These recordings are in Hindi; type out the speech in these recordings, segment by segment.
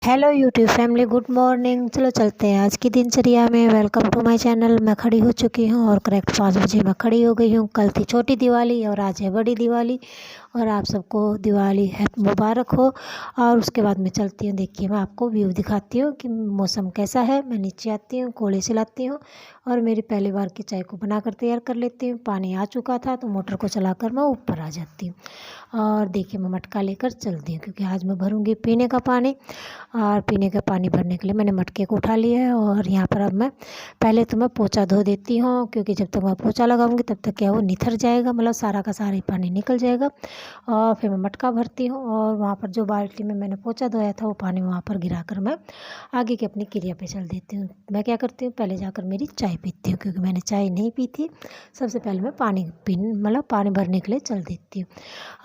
Hello YouTube family, good morning. चलो चलते हैं आज की दिनचर्या में। Welcome to my channel. मैं खड़ी हो चुकी हूँ और करेक्ट 5 बजे मैं खड़ी हो गई हूँ। कल थी छोटी दिवाली और आज है बड़ी दिवाली, और आप सबको दिवाली है मुबारक हो। और उसके बाद मैं चलती हूँ, देखिए मैं आपको व्यू दिखाती हूँ कि मौसम कैसा है। मैं नीचे आती हूँ, कोले सिलाती हूँ और मेरी पहली बार की चाय को बनाकर तैयार कर लेती हूँ। पानी आ चुका था तो मोटर को चलाकर मैं ऊपर आ जाती हूँ और देखिए मैं मटका लेकर चलती हूँ, क्योंकि आज मैं भरूँगी पीने का पानी। और पीने का पानी भरने के लिए मैंने मटके को उठा लिया है। और यहाँ पर अब मैं पहले तो मैं पोछा धो देती हूँ, क्योंकि जब तक मैं पोछा लगाऊंगी तब तक क्या वो निथर जाएगा, मतलब सारा का सारा ही पानी निकल जाएगा। और फिर मैं मटका भरती हूँ और वहाँ पर जो बाल्टी में मैंने पोछा धोया था वो पानी वहाँ पर गिरा कर मैं आगे की अपनी क्रिया पे चल देती हूँ। मैं क्या करती हूँ, पहले जाकर मेरी चाय पीती हूँ, क्योंकि मैंने चाय नहीं पी थी। सबसे पहले मैं पानी भरने के लिए चल देती हूँ।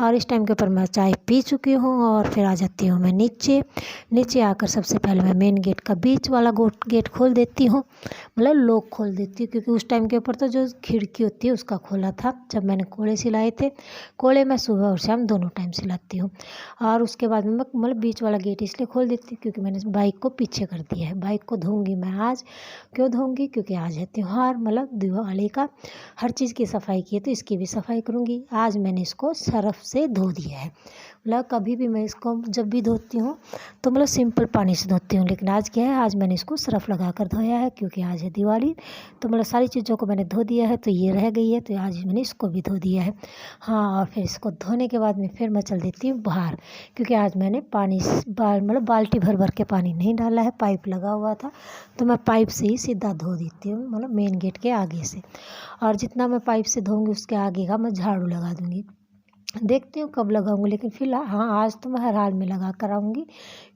और इस टाइम के ऊपर मैं चाय पी चुकी हूँ और फिर आ जाती हूँ मैं नीचे आकर सबसे पहले मैं मेन गेट का बीच वाला गेट खोल देती हूँ, मतलब लॉक खोल देती हूँ, क्योंकि उस टाइम के ऊपर तो जो खिड़की होती है उसका खोला था जब मैंने कोड़े सिलाए थे। कोड़े मैं सुबह और शाम दोनों टाइम सिलाती हूँ। और उसके बाद में मैं मतलब बीच वाला गेट इसलिए खोल देती हूँ क्योंकि मैंने बाइक को पीछे कर दिया है। बाइक को धोऊंगी मैं आज। क्यों धोऊंगी? क्योंकि आज है त्यौहार, मतलब दिवाली का। हर चीज़ की सफाई की है तो इसकी भी सफाई करूँगी। आज मैंने इसको सर्फ से धो दिया है। मतलब कभी भी मैं इसको जब भी धोती हूँ तो मतलब सिंपल पानी से धोती हूँ, लेकिन आज क्या है, आज मैंने इसको सर्फ लगा कर धोया है, क्योंकि आज है दिवाली। तो मतलब सारी चीज़ों को मैंने धो दिया है, तो ये रह गई है तो आज मैंने इसको भी धो दिया है। हाँ, और फिर इसको धोने के बाद में फिर मैं चल देती हूँ बाहर, क्योंकि आज मैंने पानी मतलब बाल्टी भर भर के पानी नहीं डाला है, पाइप लगा हुआ था तो मैं पाइप से ही सीधा धो देती हूँ, मतलब मेन गेट के आगे से। और जितना मैं पाइप से धोऊंगी उसके आगे का मैं झाड़ू लगा दूँगी। देखती हूँ कब लगाऊंगी, लेकिन फिलहाल हाँ, आज तो मैं हर हाल में लगा कर आऊँगी,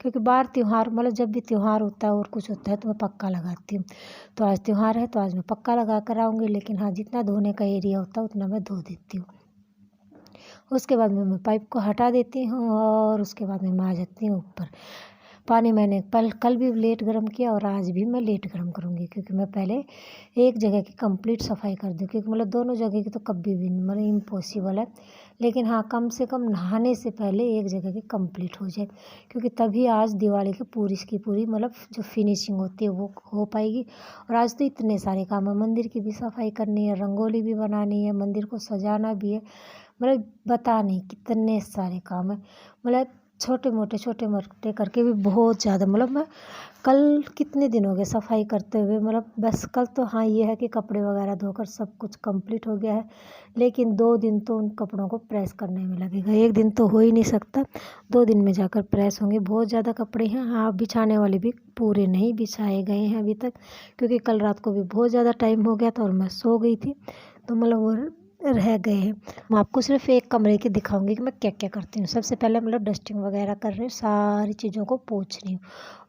क्योंकि बाहर त्यौहार मतलब जब भी त्यौहार होता है और कुछ होता है तो मैं पक्का लगाती हूँ। तो आज त्यौहार है तो आज मैं पक्का लगा कर आऊँगी, लेकिन हाँ, जितना धोने का एरिया होता है उतना मैं धो देती हूँ। उसके बाद में मैं पाइप को हटा देती हूँ और उसके बाद में मैं आ जाती हूँ ऊपर। पानी मैंने कल भी लेट गर्म किया और आज भी मैं लेट गर्म करूँगी, क्योंकि मैं पहले एक जगह की कंप्लीट सफाई कर दूँ, क्योंकि मतलब दोनों जगह की तो कभी भी मतलब इम्पॉसिबल है। लेकिन हाँ, कम से कम नहाने से पहले एक जगह की कंप्लीट हो जाए, क्योंकि तभी आज दिवाली की पूरी मतलब जो फिनिशिंग होती है वो हो पाएगी। और आज तो इतने सारे काम है, मंदिर की भी सफाई करनी है, रंगोली भी बनानी है, मंदिर को सजाना भी है, मतलब बता नहीं कितने सारे काम है। मतलब छोटे मोटे करके भी बहुत ज़्यादा, मतलब मैं कल कितने दिन हो गए सफाई करते हुए, मतलब बस कल तो हाँ ये है कि कपड़े वगैरह धोकर सब कुछ कंप्लीट हो गया है। लेकिन 2 दिन तो उन कपड़ों को प्रेस करने में लगेगा, एक दिन तो हो ही नहीं सकता, 2 दिन में जाकर प्रेस होंगे। बहुत ज़्यादा कपड़े हैं। हाँ, बिछाने वाले भी पूरे नहीं बिछाए गए हैं अभी तक, क्योंकि कल रात को भी बहुत ज़्यादा टाइम हो गया था और मैं सो गई थी, तो मतलब वो रह गए हैं। मैं आपको सिर्फ एक कमरे की दिखाऊंगी कि मैं क्या क्या करती हूँ। सबसे पहले मतलब डस्टिंग वगैरह कर रही हूँ, सारी चीज़ों को पोंछ रही हूँ।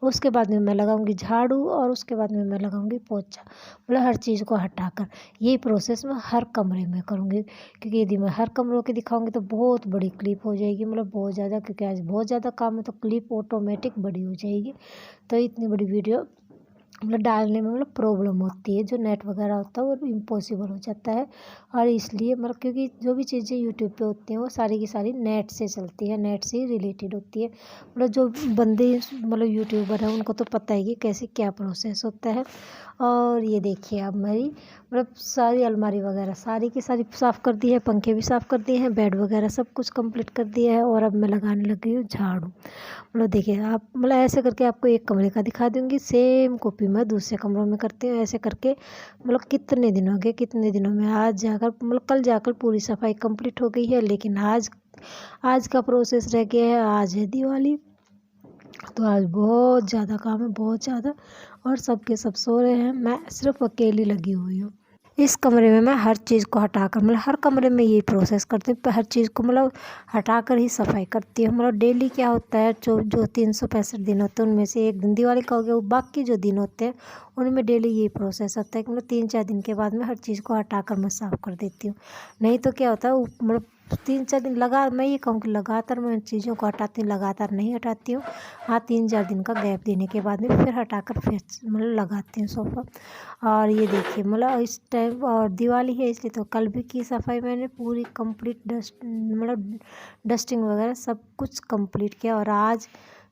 उसके बाद में मैं लगाऊंगी झाड़ू और उसके बाद में मैं लगाऊंगी पोंछा, मतलब हर चीज़ को हटाकर। यही प्रोसेस मैं हर कमरे में करूँगी, क्योंकि यदि मैं हर कमरों की दिखाऊंगी तो बहुत बड़ी क्लिप हो जाएगी, मतलब बहुत ज़्यादा, क्योंकि आज बहुत ज़्यादा काम है तो क्लिप ऑटोमेटिक बड़ी हो जाएगी। तो इतनी बड़ी वीडियो मतलब डालने में मतलब प्रॉब्लम होती है, जो नेट वगैरह होता है वो इम्पॉसिबल हो जाता है। और इसलिए मतलब क्योंकि जो भी चीज़ें यूट्यूब पे होती हैं वो सारी की सारी नेट से चलती है, नेट से ही रिलेटेड होती है। मतलब जो बंदे मतलब यूट्यूबर हैं उनको तो पता है कि कैसे क्या प्रोसेस होता है। और ये देखिए अब मेरी मतलब सारी अलमारी वगैरह सारी की सारी साफ़ कर दी है, पंखे भी साफ़ कर दिए हैं, बेड वगैरह सब कुछ कंप्लीट कर दिया है। और अब मैं लगाने लगी हूँ झाड़ू। मतलब देखिए आप, मतलब ऐसे करके आपको एक कमरे का दिखा दूंगी, सेम कॉपी मैं दूसरे कमरों में करती हूँ। ऐसे करके मतलब कितने दिन हो गए, कितने दिनों में आज जाकर मतलब कल जाकर पूरी सफाई कंप्लीट हो गई है, लेकिन आज आज का प्रोसेस रह गया है। आज है दिवाली, तो आज बहुत ज़्यादा काम है, बहुत ज़्यादा। और सबके सब सो रहे हैं, मैं सिर्फ अकेली लगी हुई हूँ। इस कमरे में मैं हर चीज़ को हटाकर, मतलब हर कमरे में यही प्रोसेस करती हूँ, हर चीज़ को मतलब हटाकर ही सफाई करती हूँ। मतलब डेली क्या होता है, जो जो 365 दिन होते हैं उनमें से एक दिन दिवाली का हो गया, वो बाकी जो दिन होते हैं उनमें डेली यही प्रोसेस होता है कि मतलब 3-4 दिन के बाद में हर चीज़ को हटाकर मैं साफ़ कर देती हूँ। नहीं तो क्या होता है मतलब 3-4 दिन मैं ये कहूँ कि लगातार मैं चीज़ों को हटाती हूँ, लगातार नहीं हटाती हूँ। हाँ, 3-4 दिन का गैप देने के बाद में फिर हटाकर फिर मतलब लगाती हूँ सोफ़ा। और ये देखिए मतलब इस टाइम और दिवाली है इसलिए तो कल भी की सफाई मैंने पूरी कंप्लीट, डस्टिंग वगैरह सब कुछ कंप्लीट किया। और आज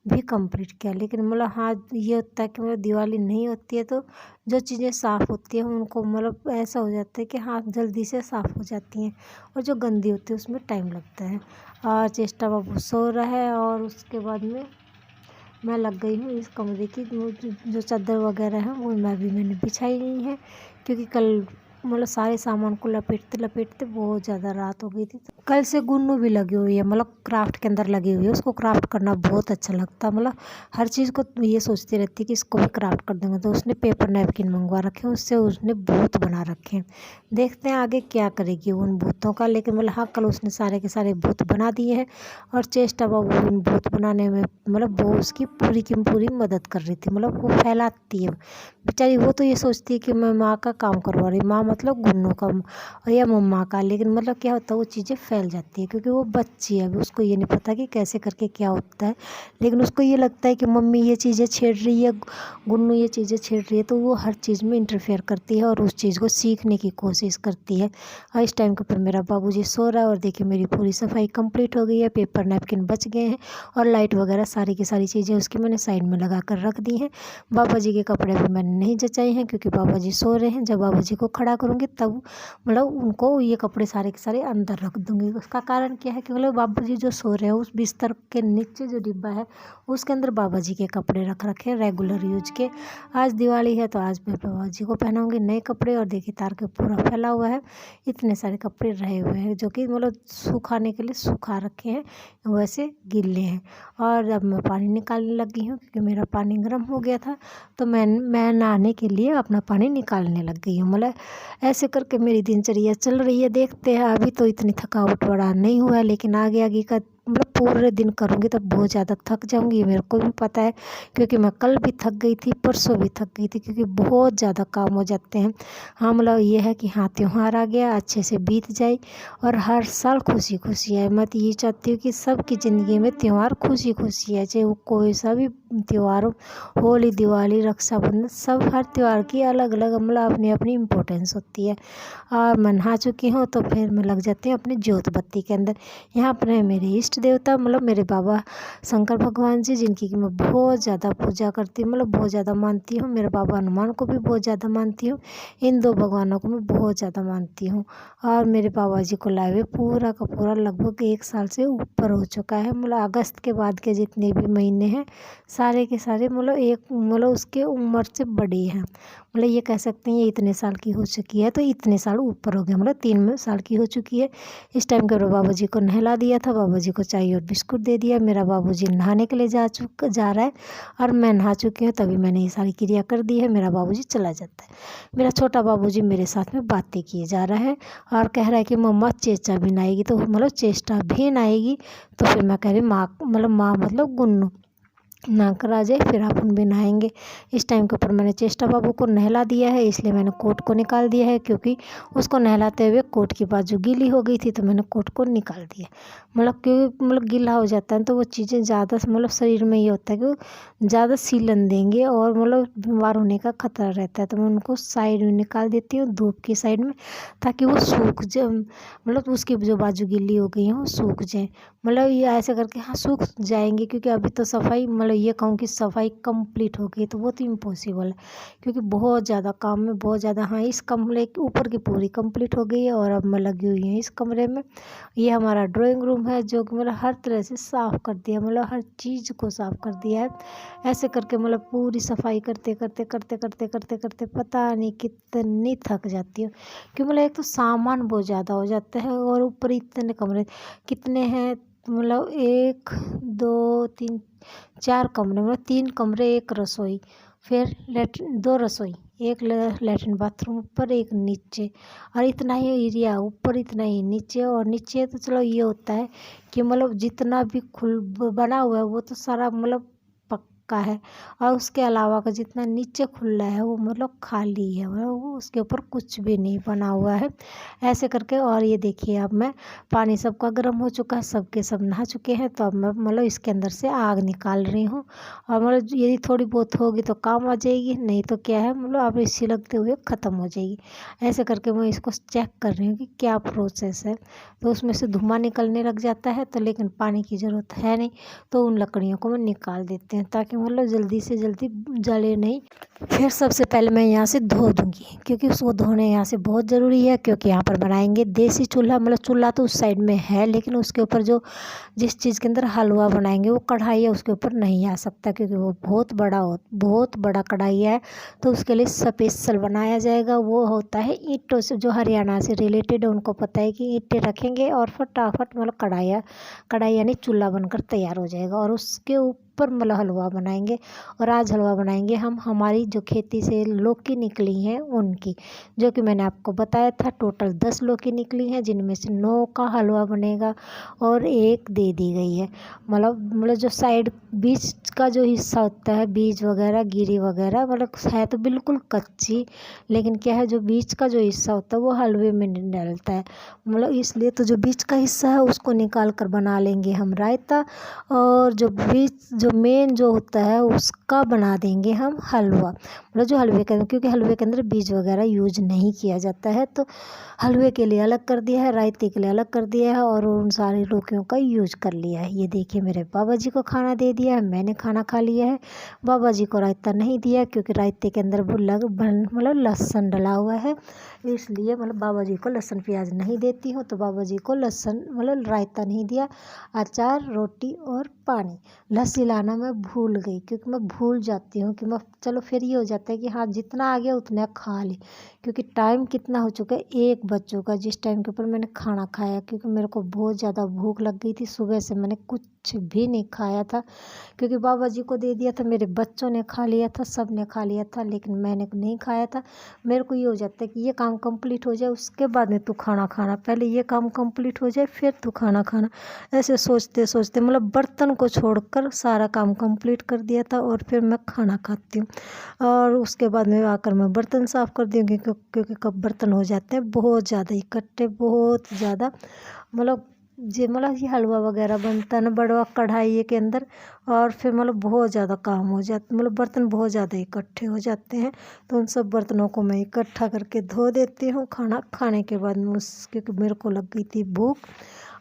भी कंप्लीट किया। लेकिन मतलब हाँ ये होता है कि मतलब दिवाली नहीं होती है तो जो चीज़ें साफ़ होती हैं उनको मतलब ऐसा हो जाता है कि हाँ जल्दी से साफ़ हो जाती हैं, और जो गंदी होती है उसमें टाइम लगता है। और चेष्टा बाबू सो रहा है और उसके बाद में मैं लग गई हूँ इस कमरे की जो चादर वगैरह है वो मैंने बिछाई नहीं है, क्योंकि कल मतलब सारे सामान को लपेटते लपेटते बहुत ज़्यादा रात हो गई थी। कल से गुन्नू भी लगी हुई है, मतलब क्राफ्ट के अंदर लगी हुई है। उसको क्राफ्ट करना बहुत अच्छा लगता है, मतलब हर चीज़ को ये सोचती रहती है कि इसको भी क्राफ्ट कर देंगे। तो उसने पेपर नैपकिन मंगवा रखे हैं, उससे उसने भूत बना रखे हैं। देखते हैं आगे क्या करेगी उन भूतों का। लेकिन मतलब हाँ कल उसने सारे के सारे भूत बना दिए हैं, और चेष्टा बाबू उन भूत बनाने में मतलब वो उसकी पूरी की पूरी मदद कर रही थी। मतलब वो फैलाती है बेचारी, वो तो ये सोचती है कि मैं माँ का काम करवा रही, माँ मतलब गुन्नू का या मम्मा का। लेकिन मतलब क्या होता है वो चीज़ें फैल जाती है, क्योंकि वो बच्ची है, अभी उसको ये नहीं पता कि कैसे करके क्या होता है। लेकिन उसको ये लगता है कि मम्मी ये चीज़ें छेड़ रही है, गुन्नू ये चीज़ें छेड़ रही है, तो वो हर चीज़ में इंटरफेयर करती है और उस चीज़ को सीखने की कोशिश करती है। और इस टाइम के ऊपर मेरा बाबूजी सो रहा है, और देखिए मेरी पूरी सफाई कंप्लीट हो गई है, पेपर नैपकिन बच गए हैं, और लाइट वगैरह सारी की सारी चीज़ें उसकी मैंने साइड में लगा कर रख दी हैं। बाबा जी के कपड़े भी मैंने नहीं जचाए हैं, क्योंकि बाबा जी सो रहे हैं। जब बाबा जी को खड़ा करूँगी तब मतलब उनको ये कपड़े सारे के सारे अंदर रख दूँगी। उसका कारण क्या है कि मतलब बाबा जी जो सो रहे हैं उस बिस्तर के नीचे जो डिब्बा है उसके अंदर बाबा जी के कपड़े रख रखे हैं रेगुलर यूज के। आज दिवाली है तो आज मैं बाबा जी को पहनाऊँगी नए कपड़े, और देखिए तार के पूरा फैला हुआ है, इतने सारे कपड़े रहे हुए हैं जो कि मतलब सुखाने के लिए सुखा रखे हैं, वैसे गीले हैं। और अब मैं पानी निकालने लगी हूँ, क्योंकि मेरा पानी गर्म हो गया था, तो मैं नहाने के लिए अपना पानी निकालने लग गई हूँ। मतलब ऐसे करके मेरी दिनचर्या चल रही है। देखते हैं, अभी तो इतनी थकावट बड़ा नहीं हुआ है, लेकिन आगे आगे का मतलब पूरे दिन करूँगी तो बहुत ज़्यादा थक जाऊँगी, मेरे को भी पता है। क्योंकि मैं कल भी थक गई थी, परसों भी थक गई थी, क्योंकि बहुत ज़्यादा काम हो जाते हैं। हाँ मतलब ये है कि हाँ त्यौहार आ गया, अच्छे से बीत जाए और हर साल खुशी खुशी आए। मैं तो ये चाहती हूँ कि सबकी ज़िंदगी में त्यौहार खुशी खुशी है, चाहे वो कोई सा भी त्यौहार हो, होली दिवाली रक्षाबंधन, सब हर त्यौहार की अलग अलग मतलब अपनी अपनी इम्पोर्टेंस होती है। और मैं नहा चुकी हूँ तो फिर मैं लग जाती हूँ अपनी ज्योत बत्ती के अंदर। यहाँ पर है मेरे इष्ट देवता, मतलब मेरे बाबा शंकर भगवान जी, जिनकी कि मैं बहुत ज़्यादा पूजा करती हूँ, मतलब बहुत ज़्यादा मानती हूँ। मेरे बाबा हनुमान को भी बहुत ज़्यादा मानती हूँ। इन दो भगवानों को मैं बहुत ज़्यादा मानती हूँ। और मेरे बाबा जी को लाए हुए पूरा का पूरा लगभग 1 साल से ऊपर हो चुका है। मतलब अगस्त के बाद के जितने भी महीने हैं सारे के सारे मतलब एक मतलब उसके उम्र से बड़े हैं। मतलब ये कह सकते हैं ये इतने साल की हो चुकी है तो इतने साल ऊपर हो गया, मतलब 3 साल की हो चुकी है। इस टाइम के बाबा जी को नहला दिया था, बाबा जी को चाय और बिस्कुट दे दिया। मेरा बाबू जी नहाने के लिए जा रहा है, और मैं नहा चुकी हूँ तभी मैंने ये सारी क्रिया कर दी है। मेरा बाबू जी चला जाता है। मेरा छोटा बाबू जी मेरे साथ में बातें किए जा रहा है और कह रहा है कि मम्मा चेचा भी नहाएगी, तो मतलब चेष्टा भी नहाएगी। तो फिर मैं कह रही माँ मतलब गुन्नू नहाकर आ जाए, फिर अपन भी नहाएंगे। इस टाइम के ऊपर मैंने चेष्टा बाबू को नहला दिया है, इसलिए मैंने कोट को निकाल दिया है, क्योंकि उसको नहलाते हुए कोट की बाजू गीली हो गई थी, तो मैंने कोट को निकाल दिया। मतलब क्योंकि मतलब गीला हो जाता है तो वो चीज़ें ज़्यादा मतलब शरीर में ये होता है कि वो ज़्यादा सीलन देंगे और मतलब बीमार होने का खतरा रहता है। तो मैं उनको साइड में निकाल देती हूँ, धूप की साइड में, ताकि वो सूख जाए, मतलब उसकी जो बाजू गीली हो गई है वो सूख जाए। मतलब ये ऐसे करके हाँ सूख जाएंगे, क्योंकि अभी तो सफाई मतलब ये कहूँ कि सफाई कंप्लीट हो गई तो वो तो इम्पॉसिबल है, क्योंकि बहुत ज़्यादा काम में बहुत ज़्यादा। हाँ इस कमरे के ऊपर की पूरी कंप्लीट हो गई है, और अब मैं लगी हुई है इस कमरे में। ये हमारा ड्राइंग रूम है, जो कि मतलब हर तरह से साफ़ कर दिया, मतलब हर चीज़ को साफ़ कर दिया है। ऐसे करके मतलब पूरी सफाई करते करते करते करते करते करते पता नहीं कितनी थक जाती हूँ, क्योंकि मतलब एक तो सामान बहुत ज़्यादा हो जाता है, और ऊपर इतने कमरे कितने हैं, मतलब 1 2 3 4 कमरे, मतलब 3 कमरे, 1 रसोई, फिर 2 रसोई, 1 लैट्रिन बाथरूम ऊपर, 1 नीचे, और इतना ही एरिया ऊपर, इतना ही नीचे। और नीचे तो चलो ये होता है कि मतलब जितना भी खुल बना हुआ है वो तो सारा मतलब पक्का है, और उसके अलावा का जितना नीचे खुला है वो मतलब खाली है, मतलब वो उसके ऊपर कुछ भी नहीं बना हुआ है। ऐसे करके, और ये देखिए अब मैं पानी सबका गर्म हो चुका है, सबके सब नहा चुके हैं, तो अब मैं मतलब इसके अंदर से आग निकाल रही हूँ। और मतलब यदि थोड़ी बहुत होगी तो काम आ जाएगी, नहीं तो क्या है मतलब अब इसी लगते हुए ख़त्म हो जाएगी। ऐसे करके मैं इसको चेक कर रही हूँ कि क्या प्रोसेस है। तो उसमें से धुआं निकलने लग जाता है, तो लेकिन पानी की ज़रूरत है नहीं, तो उन लकड़ियों को मैं निकाल देती हूँ ताकि मतलब जल्दी से जल्दी जले नहीं। फिर सबसे पहले मैं यहाँ से धो दूँगी, क्योंकि उसको धोने यहाँ से बहुत ज़रूरी है, क्योंकि यहाँ पर बनाएंगे देसी चूल्हा। मतलब चूल्हा तो उस साइड में है, लेकिन उसके ऊपर जो जिस चीज़ के अंदर हलवा बनाएंगे वो कढ़ाई है, उसके ऊपर नहीं आ सकता, क्योंकि वो बहुत बड़ा कढ़ाई है। तो उसके लिए स्पेशल बनाया जाएगा, वो होता है ईंटों से। जो हरियाणा से रिलेटेड है उनको पता है कि ईंटें रखेंगे और फटाफट मतलब कढ़ाई यानी चूल्हा बनकर तैयार हो जाएगा, और उसके ऊपर मतलब हलवा बनाएंगे। और आज हलवा बनाएंगे हम हमारी जो खेती से लौकी निकली हैं उनकी, जो कि मैंने आपको बताया था। टोटल 10 लौकी निकली हैं, जिनमें से 9 का हलवा बनेगा और 1 दे दी गई है। मतलब जो साइड बीच का जो हिस्सा होता है, बीज वगैरह गिरी वगैरह, मतलब है तो बिल्कुल कच्ची, लेकिन क्या है जो बीच का जो हिस्सा होता है वो हलवे में नहीं डलता है। मतलब इसलिए तो जो बीच का हिस्सा है उसको निकाल कर बना लेंगे हम रायता, और जो मेन जो होता है उसका बना देंगे हम हलवा। मतलब जो हलवे के, क्योंकि हलवे के अंदर बीज वगैरह यूज नहीं किया जाता है, तो हलवे के लिए अलग कर दिया है, रायते के लिए अलग कर दिया है, और उन सारी लौकियों का यूज कर लिया है। ये देखिए मेरे बाबा जी को खाना दे दिया है, मैंने खाना खा लिया है। बाबा जी को रायता नहीं दिया, क्योंकि रायते के अंदर मतलब लहसुन डला हुआ है, इसलिए मतलब बाबा जी को लहसुन प्याज नहीं देती हूँ। तो बाबा जी को लहसुन मतलब रायता नहीं दिया, अचार, रोटी और पानी। लस्सी लाना मैं भूल गई, क्योंकि मैं भूल जाती हूँ कि मैं, चलो फिर ये हो जाता है कि हाँ जितना आ गया उतना खा ली, क्योंकि टाइम कितना हो चुका है, 1 बज चुका है जिस टाइम के ऊपर मैंने खाना खाया। क्योंकि मेरे को बहुत ज़्यादा भूख लग गई थी, सुबह से मैंने कुछ भी नहीं खाया था, क्योंकि बाबा जी को दे दिया था, मेरे बच्चों ने खा लिया था, सब ने खा लिया था, लेकिन मैंने नहीं खाया था। मेरे को ये हो जाता है कि ये काम कंप्लीट हो जाए उसके बाद में तू खाना खाना, पहले ये काम कंप्लीट हो जाए फिर तू खाना खाना। ऐसे सोचते सोचते मतलब बर्तन को छोड़कर सारा काम कंप्लीट कर दिया था, और फिर मैं खाना खाती हूँ। और उसके बाद में आकर मैं बर्तन साफ़ कर दी हूँ, क्योंकि कब बर्तन हो जाते हैं बहुत ज़्यादा इकट्ठे, बहुत ज़्यादा। मतलब ये हलवा वगैरह बनता है ना बड़वा कढ़ाई के अंदर, और फिर मतलब बहुत ज़्यादा काम हो जाता, मतलब बर्तन बहुत ज़्यादा इकट्ठे हो जाते हैं। तो उन सब बर्तनों को मैं इकट्ठा करके धो देती हूँ खाना खाने के बाद में, क्योंकि मेरे को लग गई थी भूख।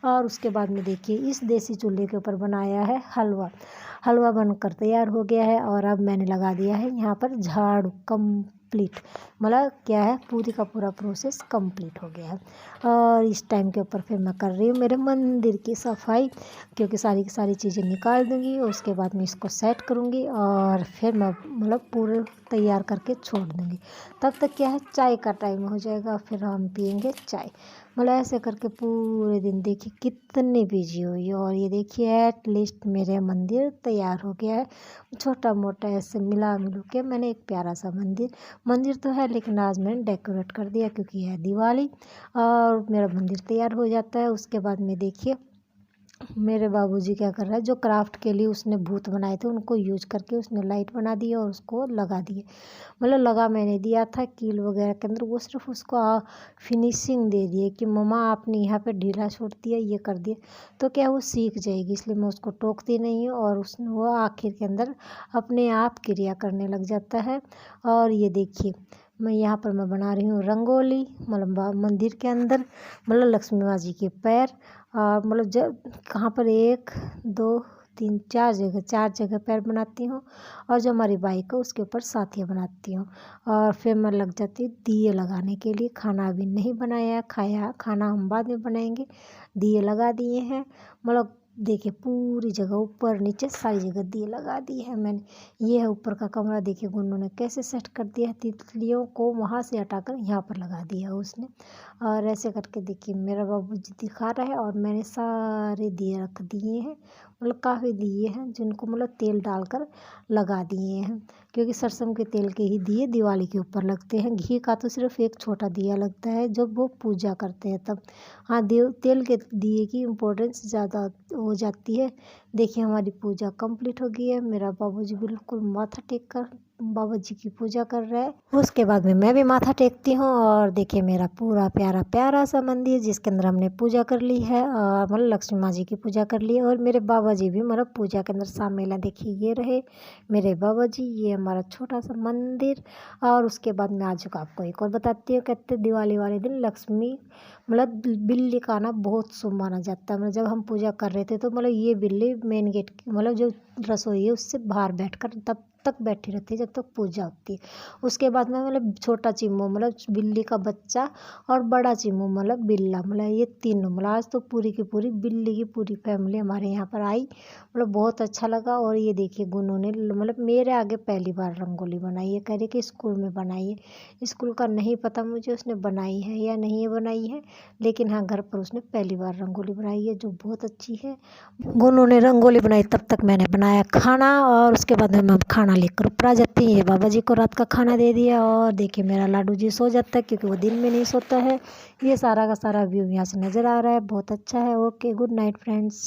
और उसके बाद में देखिए इस देसी चूल्हे के ऊपर बनाया है हलवा बनकर तैयार हो गया है, और अब मैंने लगा दिया है यहाँ पर झाड़ू। कंप्लीट मतलब क्या है, पूरी का पूरा प्रोसेस कंप्लीट हो गया है। और इस टाइम के ऊपर फिर मैं कर रही हूँ मेरे मंदिर की सफाई, क्योंकि सारी की सारी चीज़ें निकाल दूँगी, और उसके बाद में इसको सेट करूँगी, और फिर मैं मतलब पूरे तैयार करके छोड़ दूँगी। तब तक क्या है, चाय का टाइम हो जाएगा, फिर हम पियेंगे चाय। मतलब ऐसे करके पूरे दिन देखिए कितनी बिजी हुई है। और ये देखिए एट लीस्ट मेरे मंदिर तैयार हो गया है। छोटा मोटा ऐसे मिला मिलू के मैंने एक प्यारा सा मंदिर तो है, लेकिन आज मैंने डेकोरेट कर दिया क्योंकि है दिवाली, और मेरा मंदिर तैयार हो जाता है। उसके बाद में देखिए मेरे बाबूजी क्या कर रहा है, जो क्राफ्ट के लिए उसने भूत बनाए थे उनको यूज करके उसने लाइट बना दी और उसको लगा दिए। मतलब लगा मैंने दिया था कील वगैरह के अंदर, वो सिर्फ उसको फिनिशिंग दे दिए कि मम्मा आपने यहाँ पे ढीला छोड़ दिया, ये कर दिया, तो क्या वो सीख जाएगी, इसलिए मैं उसको टोकती नहीं हूँ। और उसने वो आखिर के अंदर अपने आप क्रिया करने लग जाता है। और ये देखिए मैं बना रही हूँ रंगोली, मतलब मंदिर के अंदर, मतलब लक्ष्मी माँ जी के पैर, और मतलब जब कहाँ पर 1 2 3 4 जगह पैर बनाती हूँ, और जो हमारी बाइक है उसके ऊपर साथियाँ बनाती हूँ। और फिर मैं लग जाती हूँ दिए लगाने के लिए। खाना अभी नहीं बनाया, खाना हम बाद में बनाएंगे। दिए लगा दिए हैं, मतलब देखिए पूरी जगह ऊपर नीचे सारी जगह दिए लगा दिए हैं मैंने। ये है ऊपर का कमरा, देखिए गुन्नू ने कैसे सेट कर दिया है, तितलियों को वहाँ से हटाकर यहाँ पर लगा दिया उसने। और ऐसे करके देखिए मेरा बाबूजी दिखा रहा है, और मैंने सारे दिए रख दिए हैं, मतलब काफ़ी दिए हैं जिनको मतलब तेल डालकर लगा दिए हैं, क्योंकि सरसों के तेल के ही दिए दिवाली के ऊपर लगते हैं। घी का तो सिर्फ एक छोटा दिया लगता है जब वो पूजा करते हैं तब। हाँ, तेल के दिए की इम्पोर्टेंस ज़्यादा हो जाती है। देखिए हमारी पूजा कंप्लीट हो गई है। मेरा बाबूजी बिल्कुल माथा टेक कर बाबा जी की पूजा कर रहा है। उसके बाद में मैं भी माथा टेकती हूँ और देखिए मेरा पूरा प्यारा प्यारा सा मंदिर जिसके अंदर हमने पूजा कर ली है, और मतलब लक्ष्मी माँ जी की पूजा कर ली है। और मेरे बाबा जी भी मतलब पूजा के अंदर शामिल हैं। देखिए ये रहे मेरे बाबा जी, ये हमारा छोटा सा मंदिर। और उसके बाद मैं आज को आपको एक और बताती हूँ। कहते दिवाली वाले दिन लक्ष्मी मतलब बिल्ली का आना बहुत शुभ माना जाता है। मतलब जब हम पूजा कर रहे थे तो मतलब ये बिल्ली मेन गेट मतलब जो रसोई है उससे बाहर बैठकर तब तक बैठी रहती है जब तक पूजा होती है। उसके बाद में मतलब छोटा चिम्मू मतलब बिल्ली का बच्चा और बड़ा चिम्मू मतलब बिल्ला, मतलब ये तीनों मतलब आज तो पूरी की पूरी बिल्ली की पूरी फैमिली हमारे यहाँ पर आई। मतलब बहुत अच्छा लगा। और ये देखिए गुनू ने मतलब मेरे आगे पहली बार रंगोली बनाई है। कह रही कि स्कूल में बनाई है। स्कूल का नहीं पता मुझे उसने बनाई है या नहीं बनाई है, लेकिन हाँ घर पर उसने पहली बार रंगोली बनाई है जो बहुत अच्छी है। गुनू ने रंगोली बनाई, तब तक मैंने बनाया खाना। और उसके बाद में हम खाना लेकर ऊपर आ जाती हैं। ये बाबा जी को रात का खाना दे दिया। और देखिए मेरा लाडू जी सो जाता है क्योंकि वो दिन में नहीं सोता है। ये सारा का सारा व्यू यहाँ से नज़र आ रहा है, बहुत अच्छा है। Okay, good night friends.